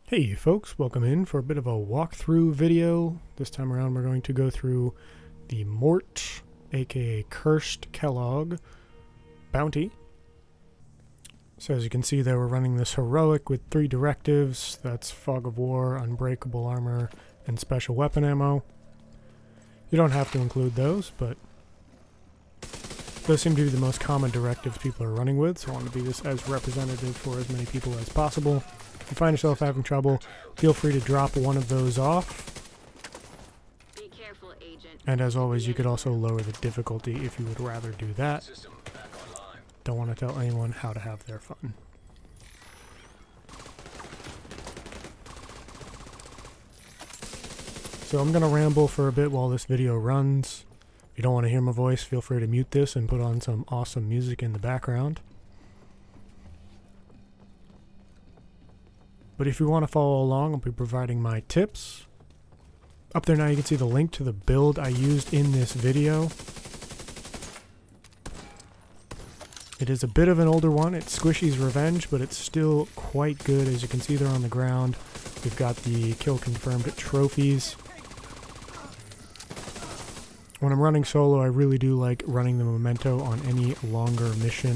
Hey folks, welcome in for a bit of a walkthrough video. This time around we're going to go through the Mort, aka Cursed Kellogg, bounty. So as you can see there, we're running this heroic with 3 directives. That's Fog of War, Unbreakable Armor, and Special Weapon Ammo. You don't have to include those, but those seem to be the most common directives people are running with, so I want to be this as representative for as many people as possible. If you find yourself having trouble, feel free to drop one of those off. Be careful, Agent. And as always, you could also lower the difficulty if you would rather do that. Don't want to tell anyone how to have their fun. So I'm going to ramble for a bit while this video runs. If you don't want to hear my voice, feel free to mute this and put on some awesome music in the background. But if you want to follow along, I'll be providing my tips. Up there now you can see the link to the build I used in this video. It is a bit of an older one. It's Squishy's Revenge, but it's still quite good. As you can see there on the ground, we've got the kill confirmed trophies. When I'm running solo, I really do like running the memento on any longer mission,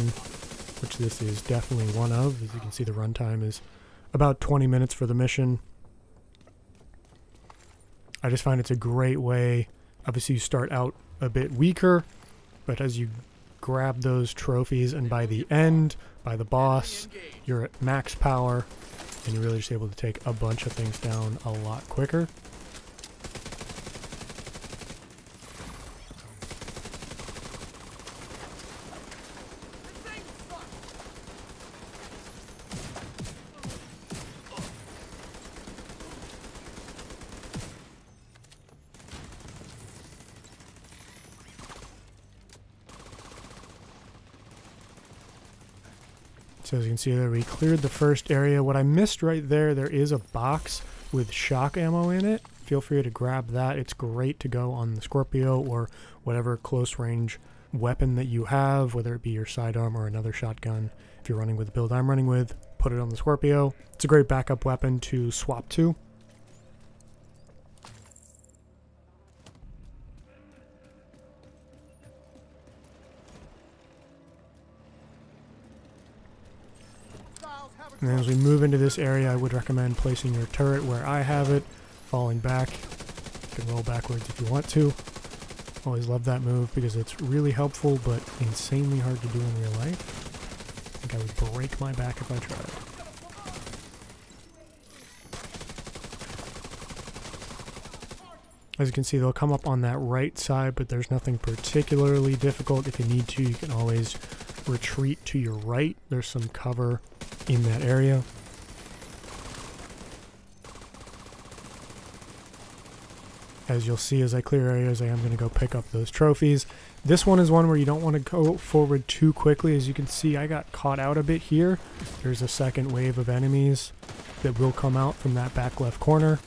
which this is definitely one of. As you can see, the runtime is about 20 minutes for the mission. I just find it's a great way. Obviously you start out a bit weaker, but as you grab those trophies and by the end, by the boss, you're at max power and you're really just able to take a bunch of things down a lot quicker. So as you can see there, we cleared the first area. What I missed right there, there is a box with shock ammo in it. Feel free to grab that. It's great to go on the Scorpio or whatever close range weapon that you have, whether it be your sidearm or another shotgun. If you're running with the build I'm running with, put it on the Scorpio. It's a great backup weapon to swap to. And then as we move into this area, I would recommend placing your turret where I have it, falling back. You can roll backwards if you want to. Always love that move because it's really helpful, but insanely hard to do in real life. I think I would break my back if I tried. As you can see, they'll come up on that right side, but there's nothing particularly difficult. If you need to, you can always retreat to your right. There's some cover in that area. As you'll see as I clear areas, I am going to go pick up those trophies. This one is one where you don't want to go forward too quickly. As you can see, I got caught out a bit here. There's a second wave of enemies that will come out from that back left corner.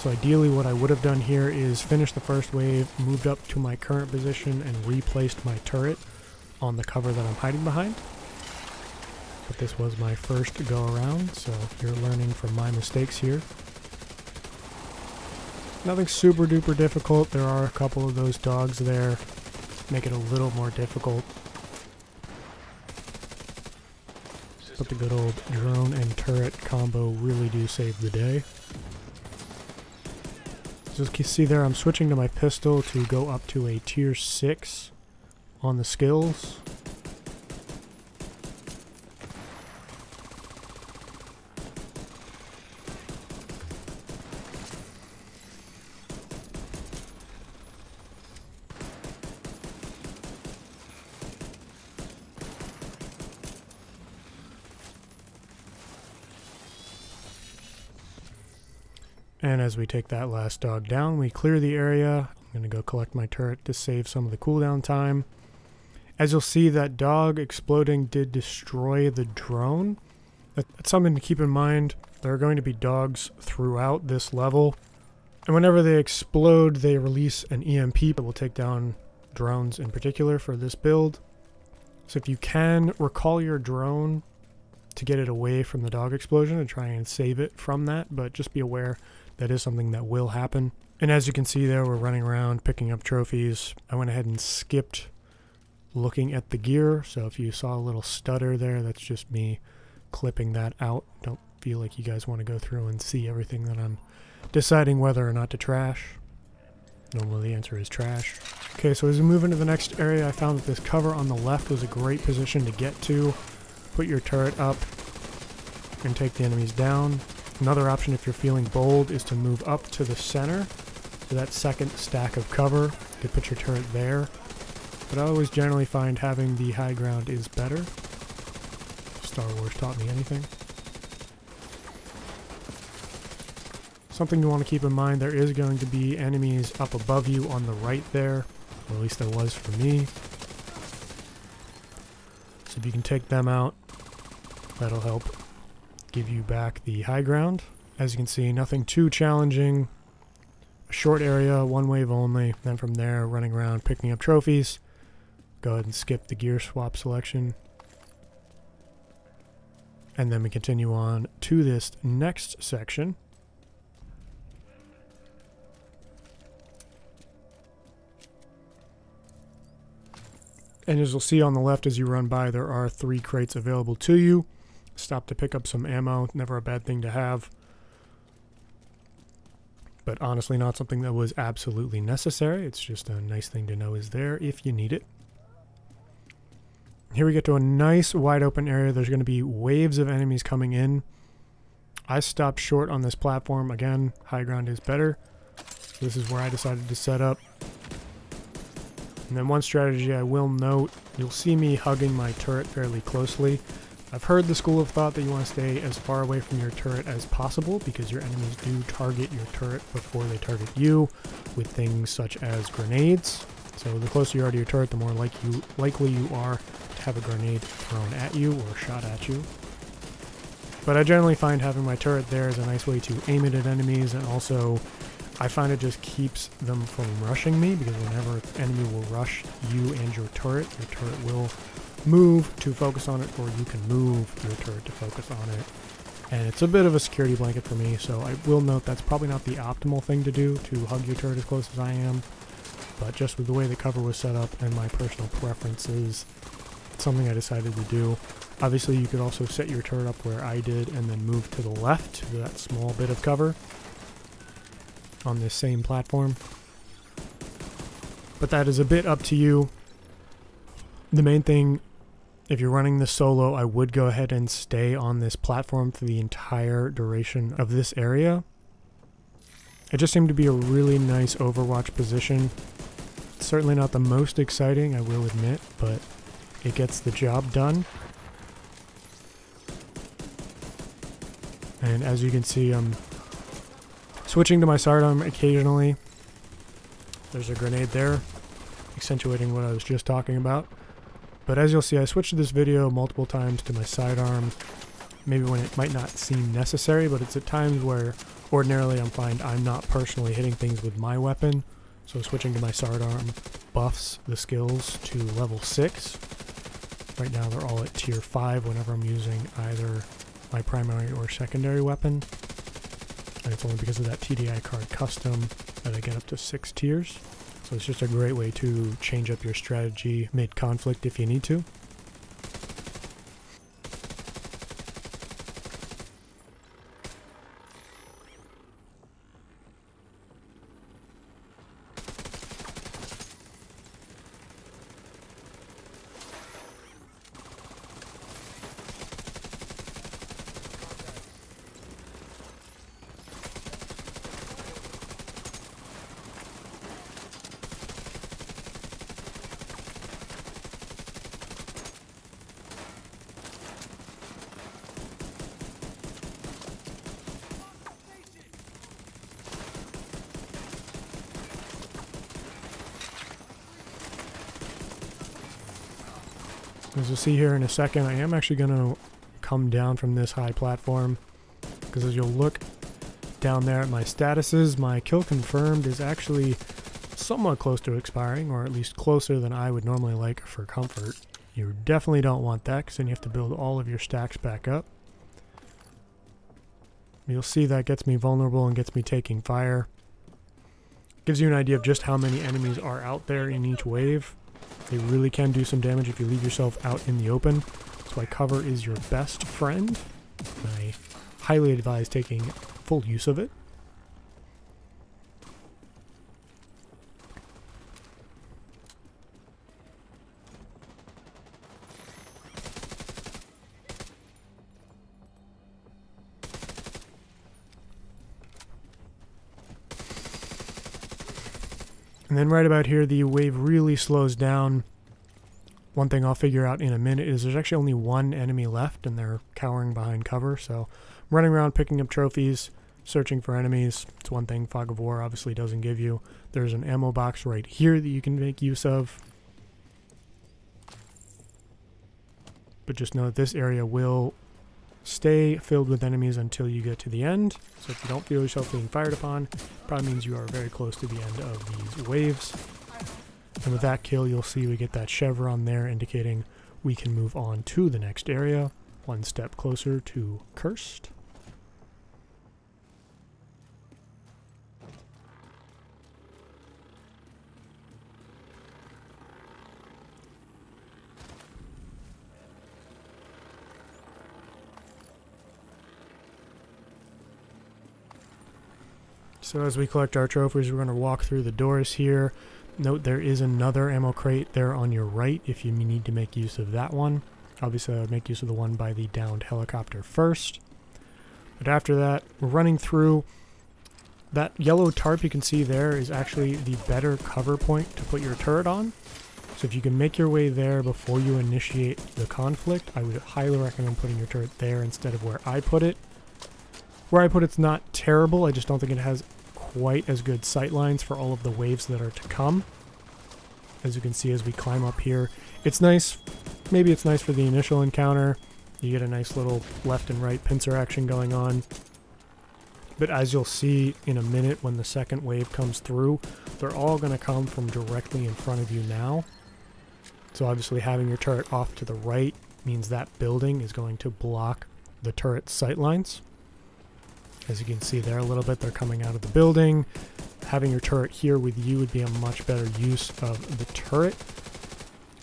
So ideally what I would have done here is finish the first wave, moved up to my current position, and replaced my turret on the cover that I'm hiding behind. But this was my first go around, so you're learning from my mistakes here. Nothing super duper difficult. There are a couple of those dogs there, make it a little more difficult. But the good old drone and turret combo really do save the day. So as you can see there, I'm switching to my pistol to go up to a tier 6 on the skills. And as we take that last dog down, we clear the area. I'm going to go collect my turret to save some of the cooldown time. As you'll see, that dog exploding did destroy the drone. That's something to keep in mind. There are going to be dogs throughout this level. And whenever they explode, they release an EMP that will take down drones in particular for this build. So if you can, recall your drone to get it away from the dog explosion and try and save it from that, but just be aware that is something that will happen. And as you can see there, we're running around picking up trophies. I went ahead and skipped looking at the gear, so if you saw a little stutter there, that's just me clipping that out. Don't feel like you guys want to go through and see everything that I'm deciding whether or not to trash. Normally the answer is trash. Okay, so as we move into the next area, I found that this cover on the left was a great position to get to. Put your turret up and take the enemies down. Another option, if you're feeling bold, is to move up to the center, to that second stack of cover. You could put your turret there. But I always generally find having the high ground is better. Star Wars taught me anything. Something you want to keep in mind, there is going to be enemies up above you on the right there. Or at least there was for me. So if you can take them out, that'll help give you back the high ground. As you can see, nothing too challenging. A short area, one wave only. Then from there, running around picking up trophies. Go ahead and skip the gear swap selection. And then we continue on to this next section. And as you'll see on the left as you run by, there are 3 crates available to you. Stop to pick up some ammo, never a bad thing to have. But honestly not something that was absolutely necessary. It's just a nice thing to know is there if you need it. Here we get to a nice wide open area. There's going to be waves of enemies coming in. I stopped short on this platform. Again, high ground is better. This is where I decided to set up. And then one strategy I will note, you'll see me hugging my turret fairly closely. I've heard the school of thought that you want to stay as far away from your turret as possible because your enemies do target your turret before they target you with things such as grenades. So the closer you are to your turret, the more likely you are to have a grenade thrown at you or shot at you. But I generally find having my turret there is a nice way to aim it at enemies, and also I find it just keeps them from rushing me, because whenever an enemy will rush you and your turret will move to focus on it, or you can move your turret to focus on it. And it's a bit of a security blanket for me, so I will note that's probably not the optimal thing to do, to hug your turret as close as I am. But just with the way the cover was set up and my personal preferences, it's something I decided to do. Obviously you could also set your turret up where I did and then move to the left to that small bit of cover on this same platform. But that is a bit up to you. The main thing, if you're running this solo, I would go ahead and stay on this platform for the entire duration of this area. It just seemed to be a really nice Overwatch position. It's certainly not the most exciting, I will admit, but it gets the job done. And as you can see, I'm switching to my sidearm occasionally. There's a grenade there, accentuating what I was just talking about. But as you'll see, I switched this video multiple times to my sidearm, maybe when it might not seem necessary, but it's at times where ordinarily I'm not personally hitting things with my weapon. So switching to my sidearm buffs the skills to level 6. Right now they're all at tier 5 whenever I'm using either my primary or secondary weapon. And it's only because of that TDI card custom that I get up to 6 tiers. So it's just a great way to change up your strategy mid-conflict if you need to. As you'll see here in a second, I am actually going to come down from this high platform, because as you'll look down there at my statuses, my kill confirmed is actually somewhat close to expiring, or at least closer than I would normally like for comfort. You definitely don't want that, because then you have to build all of your stacks back up. You'll see that gets me vulnerable and gets me taking fire. Gives you an idea of just how many enemies are out there in each wave. They really can do some damage if you leave yourself out in the open. That's why cover is your best friend. I highly advise taking full use of it. And then right about here, the wave really slows down. One thing I'll figure out in a minute is there's actually only one enemy left, and they're cowering behind cover. So I'm running around picking up trophies, searching for enemies. It's one thing Fog of War obviously doesn't give you. There's an ammo box right here that you can make use of. But just know that this area will stay filled with enemies until you get to the end. So if you don't feel yourself being fired upon, it probably means you are very close to the end of these waves. And with that kill, you'll see we get that chevron there indicating we can move on to the next area, one step closer to Cursed. So as we collect our trophies, we're going to walk through the doors here. Note there is another ammo crate there on your right if you need to make use of that one. Obviously I would make use of the one by the downed helicopter first. But after that, we're running through. That yellow tarp you can see there is actually the better cover point to put your turret on. So if you can make your way there before you initiate the conflict, I would highly recommend putting your turret there instead of where I put it. Where I put it's not terrible, I just don't think it has quite as good sight lines for all of the waves that are to come. As you can see as we climb up here, it's nice. Maybe it's nice for the initial encounter. You get a nice little left and right pincer action going on. But as you'll see in a minute when the second wave comes through, they're all going to come from directly in front of you now. So obviously having your turret off to the right means that building is going to block the turret's sight lines. As you can see there a little bit, they're coming out of the building. Having your turret here with you would be a much better use of the turret.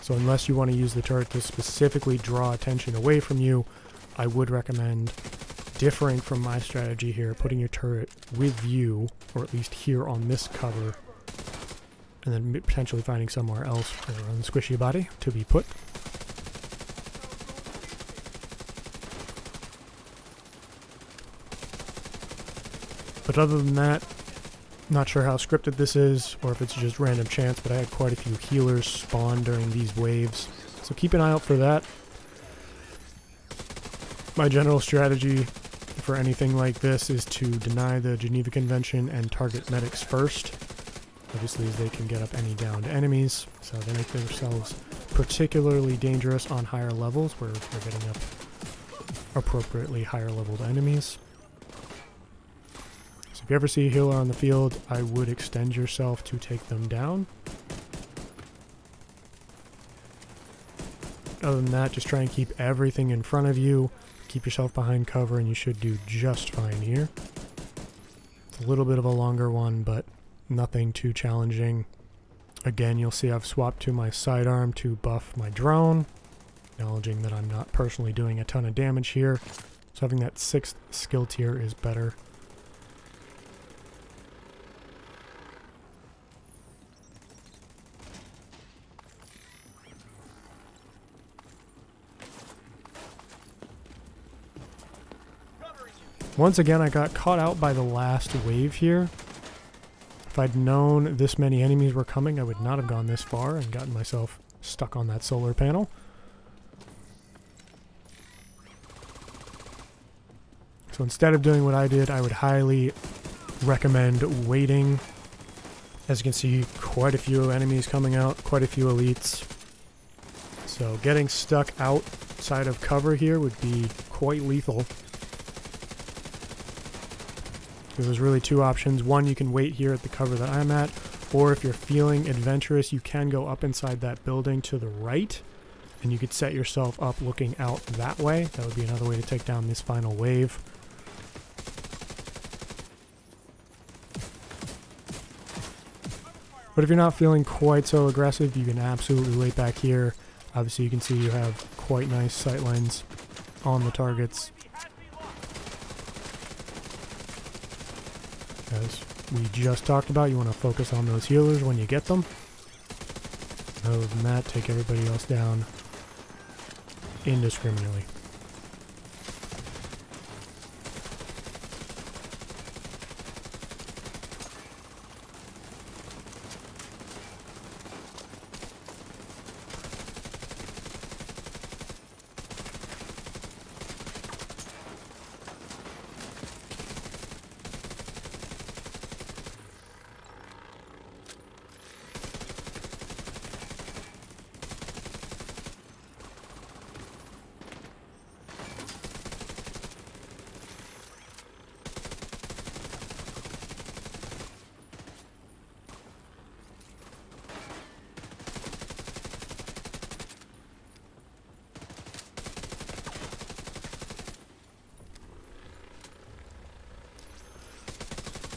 So unless you want to use the turret to specifically draw attention away from you, I would recommend differing from my strategy here, putting your turret with you, or at least here on this cover, and then potentially finding somewhere else on the squishy body to be put. But other than that, not sure how scripted this is, or if it's just random chance, but I had quite a few healers spawn during these waves. So keep an eye out for that. My general strategy for anything like this is to deny the Geneva Convention and target medics first. Obviously, as they can get up any downed enemies, so they make themselves particularly dangerous on higher levels where they're getting up appropriately higher leveled enemies. If you ever see a healer on the field, I would extend yourself to take them down. Other than that, just try and keep everything in front of you. Keep yourself behind cover and you should do just fine here. It's a little bit of a longer one, but nothing too challenging. Again, you'll see I've swapped to my sidearm to buff my drone, acknowledging that I'm not personally doing a ton of damage here. So having that 6th skill tier is better. Once again, I got caught out by the last wave here. If I'd known this many enemies were coming, I would not have gone this far and gotten myself stuck on that solar panel. So instead of doing what I did, I would highly recommend waiting. As you can see, quite a few enemies coming out, quite a few elites. So getting stuck outside of cover here would be quite lethal. There's really two options. One, you can wait here at the cover that I'm at, or if you're feeling adventurous, you can go up inside that building to the right and you could set yourself up looking out that way. That would be another way to take down this final wave. But if you're not feeling quite so aggressive, you can absolutely wait back here. Obviously you can see you have quite nice sight lines on the targets. As we just talked about, you want to focus on those healers when you get them. Other than that, take everybody else down indiscriminately.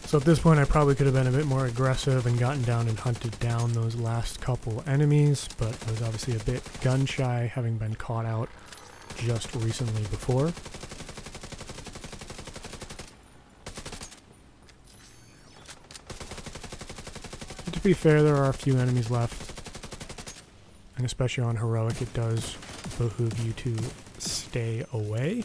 So at this point I probably could have been a bit more aggressive and gotten down and hunted down those last couple enemies, but I was obviously a bit gun shy, having been caught out just recently before. But to be fair, there are a few enemies left, and especially on heroic it does behoove you to stay away.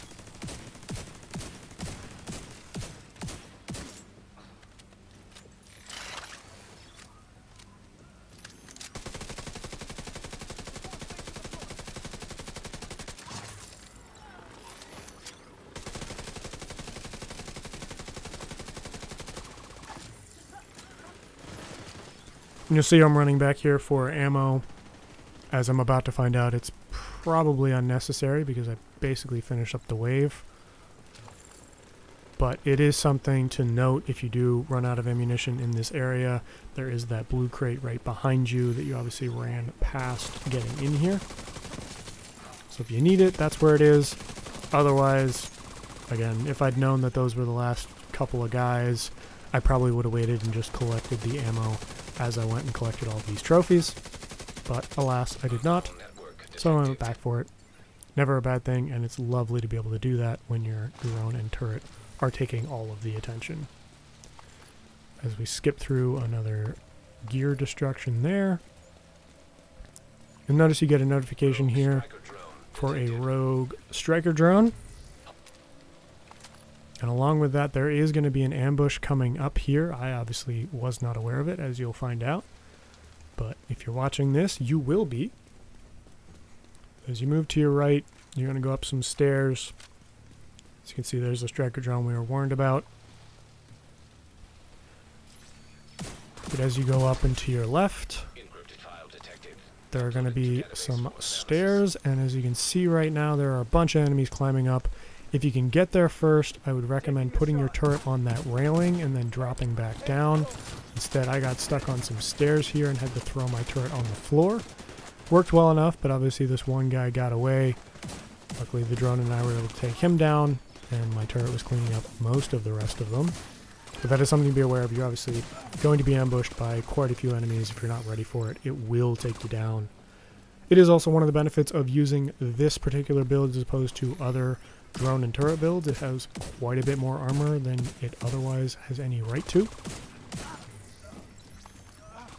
And you'll see I'm running back here for ammo, as I'm about to find out it's probably unnecessary because I basically finished up the wave. But it is something to note if you do run out of ammunition in this area. There is that blue crate right behind you that you obviously ran past getting in here. So if you need it, that's where it is. Otherwise, again, if I'd known that those were the last couple of guys, I probably would have waited and just collected the ammo as I went and collected all these trophies, but alas, I did not, so I went back for it. Never a bad thing, and it's lovely to be able to do that when your drone and turret are taking all of the attention. As we skip through another gear destruction there, you'll notice you get a notification here for a rogue striker drone. And along with that, there is going to be an ambush coming up here. I obviously was not aware of it, as you'll find out. But if you're watching this, you will be. As you move to your right, you're going to go up some stairs. As you can see, there's the striker drone we were warned about. But as you go up and to your left, there are going to be some stairs. And as you can see right now, there are a bunch of enemies climbing up. If you can get there first, I would recommend putting your turret on that railing and then dropping back down. Instead, I got stuck on some stairs here and had to throw my turret on the floor. Worked well enough, but obviously this one guy got away. Luckily, the drone and I were able to take him down, and my turret was cleaning up most of the rest of them. But that is something to be aware of. You're obviously going to be ambushed by quite a few enemies. If you're not ready for it, it will take you down. It is also one of the benefits of using this particular build as opposed to other drone and turret builds. It has quite a bit more armor than it otherwise has any right to.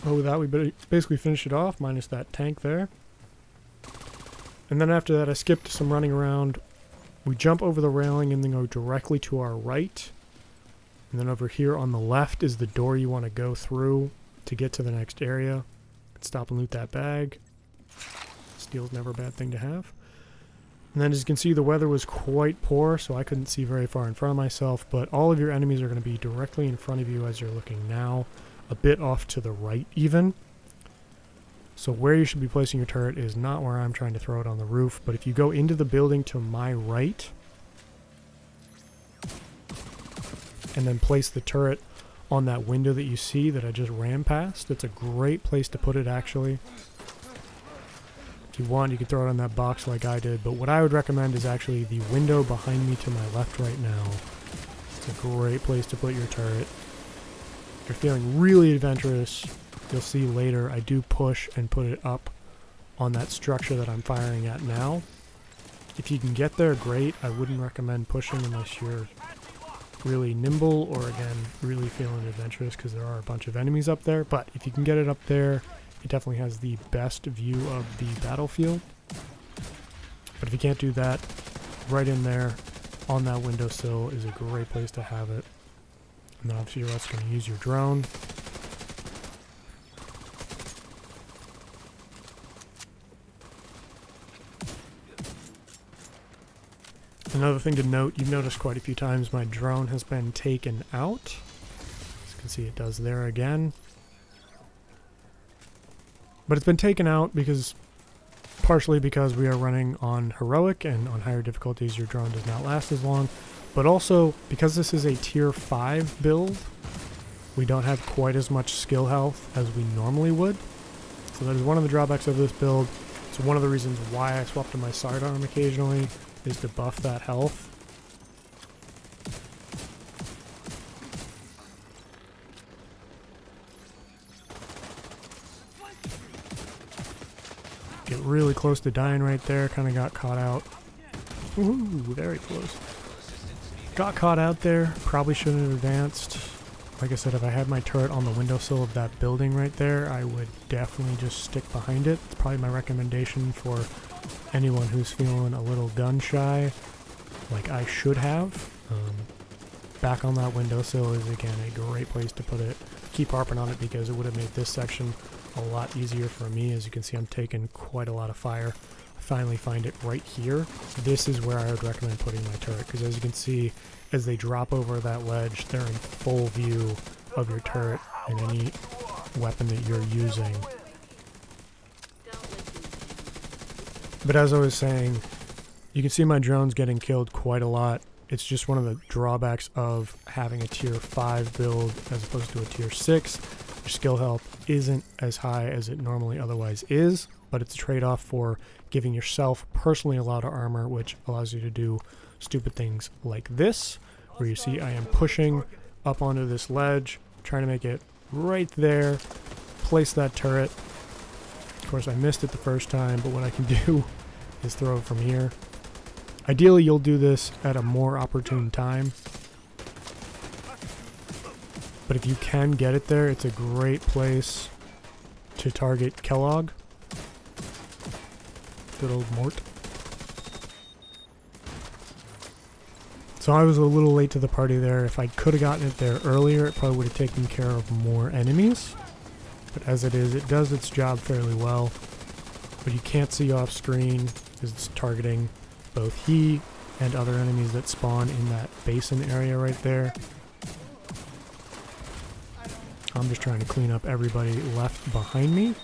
But with that, we basically finished it off, minus that tank there. And then after that, I skipped some running around. We jump over the railing and then go directly to our right. And then over here on the left is the door you want to go through to get to the next area. Stop and loot that bag. Steal's never a bad thing to have. And then as you can see, the weather was quite poor, so I couldn't see very far in front of myself, but all of your enemies are going to be directly in front of you as you're looking now, a bit off to the right even. So where you should be placing your turret is not where I'm trying to throw it on the roof, but if you go into the building to my right, and then place the turret on that window that you see that I just ran past, it's a great place to put it actually. If you want, you can throw it on that box like I did, but what I would recommend is actually the window behind me to my left right now. It's a great place to put your turret. If you're feeling really adventurous, you'll see later I do push and put it up on that structure that I'm firing at now. If you can get there, great. I wouldn't recommend pushing unless you're really nimble or, again, really feeling adventurous, because there are a bunch of enemies up there. But if you can get it up there, it definitely has the best view of the battlefield. But if you can't do that, right in there on that windowsill is a great place to have it. And then obviously you're also going to use your drone. Another thing to note, you've noticed quite a few times my drone has been taken out. As you can see, it does there again. But it's been taken out because, partially because we are running on heroic, and on higher difficulties your drone does not last as long. But also, because this is a tier 5 build, we don't have quite as much skill health as we normally would. So that is one of the drawbacks of this build. It's one of the reasons why I swap to my sidearm occasionally, is to buff that health. Get really close to dying right there, kind of got caught out. Ooh, very close. Got caught out there, probably shouldn't have advanced. Like I said, if I had my turret on the windowsill of that building right there, I would definitely just stick behind it. It's probably my recommendation for anyone who's feeling a little gun shy, like I should have. Back on that windowsill is, again, a great place to put it. Keep harping on it because it would have made this section a lot easier for me. As you can see, I'm taking quite a lot of fire. I finally find it right here. This is where I would recommend putting my turret, because as you can see, as they drop over that ledge, they're in full view of your turret and any weapon that you're using. But as I was saying, you can see my drone's getting killed quite a lot. It's just one of the drawbacks of having a tier 5 build as opposed to a tier 6. Your skill health isn't as high as it normally otherwise is, but it's a trade-off for giving yourself personally a lot of armor, which allows you to do stupid things like this, where you see I am pushing up onto this ledge, trying to make it right there, place that turret. Of course, I missed it the first time, but what I can do is throw it from here. Ideally, you'll do this at a more opportune time. But if you can get it there, it's a great place to target Kellogg. Good old Mort. So I was a little late to the party there. If I could have gotten it there earlier, it probably would have taken care of more enemies. But as it is, it does its job fairly well. But you can't see off screen because it's targeting both he and other enemies that spawn in that basin area right there. I'm just trying to clean up everybody left behind me.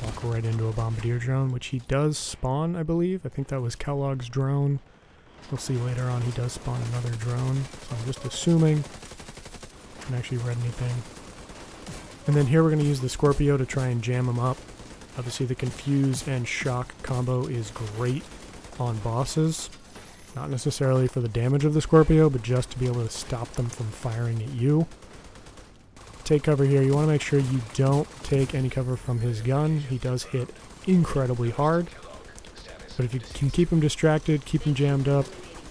Walk right into a bombardier drone, which he does spawn, I believe. I think that was Kellogg's drone. We'll see later on he does spawn another drone. So I'm just assuming. I haven't actually read anything. And then here we're going to use the Scorpio to try and jam him up. Obviously the confuse and shock combo is great on bosses. Not necessarily for the damage of the Scorpio, but just to be able to stop them from firing at you. Take cover here. You want to make sure you don't take any cover from his gun. He does hit incredibly hard. But if you can keep him distracted, keep him jammed up,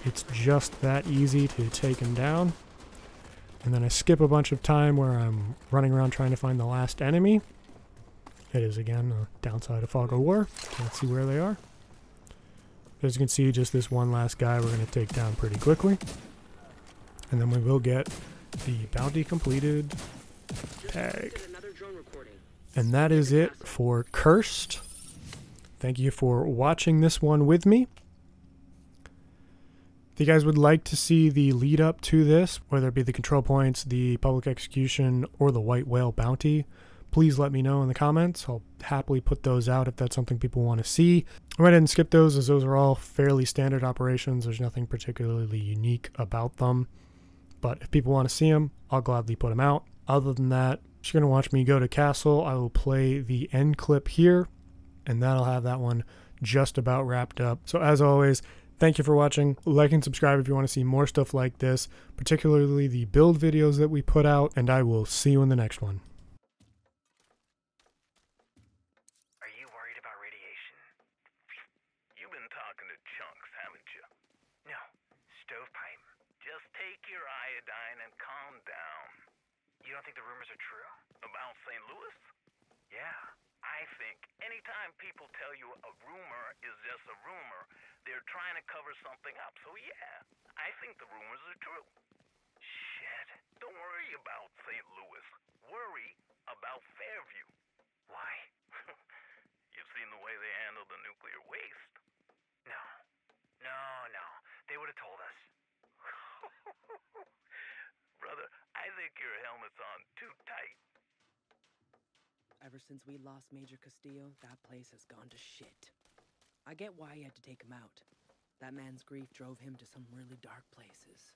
it's just that easy to take him down. And then I skip a bunch of time where I'm running around trying to find the last enemy. It is, again, a downside of Fog of War. Can't see where they are. As you can see, just this one last guy we're going to take down pretty quickly. And then we will get the bounty completed tag. And that is it for Cursed. Thank you for watching this one with me. If you guys would like to see the lead up to this, whether it be the control points, the public execution, or the white whale bounty, please let me know in the comments. I'll happily put those out if that's something people want to see. I went ahead and skip those as those are all fairly standard operations. There's nothing particularly unique about them. But if people want to see them, I'll gladly put them out. Other than that, if you're going to watch me go to castle, I will play the end clip here. and that'll have that one just about wrapped up. So as always, thank you for watching. Like and subscribe if you want to see more stuff like this, particularly the build videos that we put out, and I will see you in the next one. Are you worried about radiation? You've been talking to Chunks, haven't you? No, Stovepipe. Just take your iodine and calm down. You don't think the rumors are true? About St. Louis? Yeah, I think anytime people tell you a rumor is just a rumor, they're trying to cover something up. So yeah, I think the rumors are true. Shit, don't worry about St. Louis. Worry about Fairview. Why? You've seen the way they handle the nuclear waste. No. They would have told us. Brother, I think your helmet's on too tight. Ever since we lost Major Castillo, that place has gone to shit. I get why he had to take him out. That man's grief drove him to some really dark places.